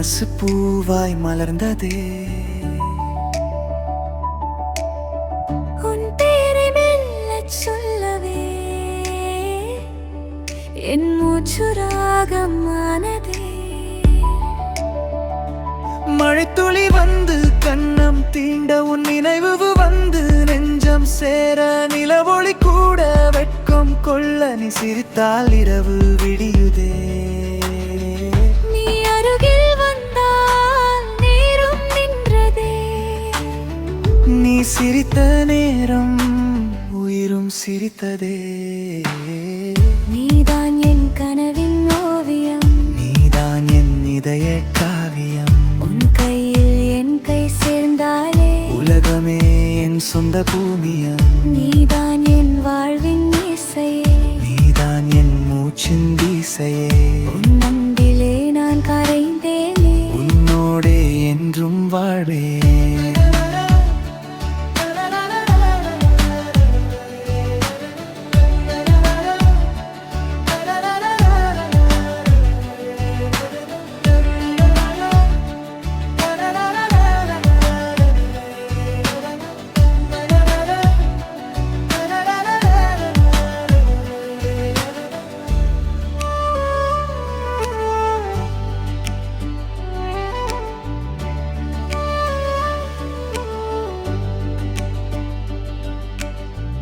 மனசு பூவாய் மலர்ந்ததே. உன் பேரை மெல்லச் சொல்லவே என் மூச்சு ராகமானதே. மழைத்துளி வந்து கண்ணம் தீண்ட உன் நினைவு வந்து நெஞ்சம் சேர நிலவொளி கூட வெட்கம் கொள்ள நீ சிரித்தால் இரவு விடியுதே. நீ அருகில் வந்தால் நேரம் நின்றதே. நீ சிரித்த நேரம் உயிரும் சிரித்ததே. நீதான் என் கனவின் ஓவியம், நீதான் என் இதய காவியம். உன் கையில் என் கை சேர்ந்தாலே உலகமே என் சொந்த பூமியம். நீதான் என் வாழ்வின் இசையே, நீதான் என் மூச்சின் திசையே. உன் அன்பிலே நான் கரைந்தேனே, உன்னோடே என்றும் வாழ்வேன்.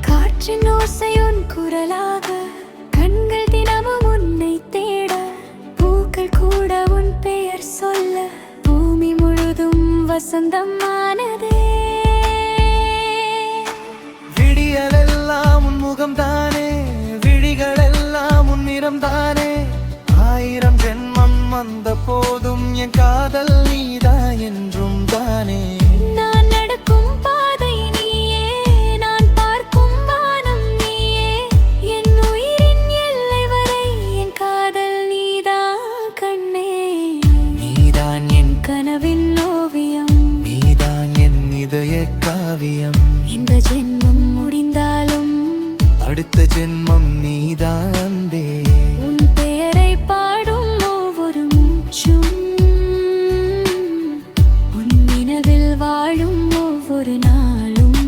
காற்றின் ஓசை உன் குரலாக, கண்கள் தினமும் உன்னை தேட, பூக்கள் கூட உன் பெயர் சொல்ல, பூமி முழுதும் வசந்தமானதே. விடியலெல்லாம் உன் முகம்தானே, விழிகளெல்லாம் உன் நிறம்தானே. 1000 ஜென்மம் வந்த போதும் என் காதல் நீதா என்றும் தானே. நான் நடக்கும் பாதை நீயே, நான் பார்க்கும் வானம் நீயே, என் உயிரின் எல்லை வரை என் காதல் நீதான் கண்ணே. நீதான் என் கனவின் ஓவியம், நீதான் என் இதய காவியம். இந்த ஜென்மம் முடிந்தாலும் அடுத்த ஜென்மம் நீதான் அன்பே. உன் பெயரை பாடும் ஒவ்வொரு மூச்சும், உன் நினைவில் வாழும் ஒவ்வொரு நாளும்,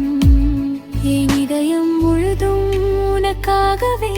என் இதயம் முழுதும் உனக்காகவே.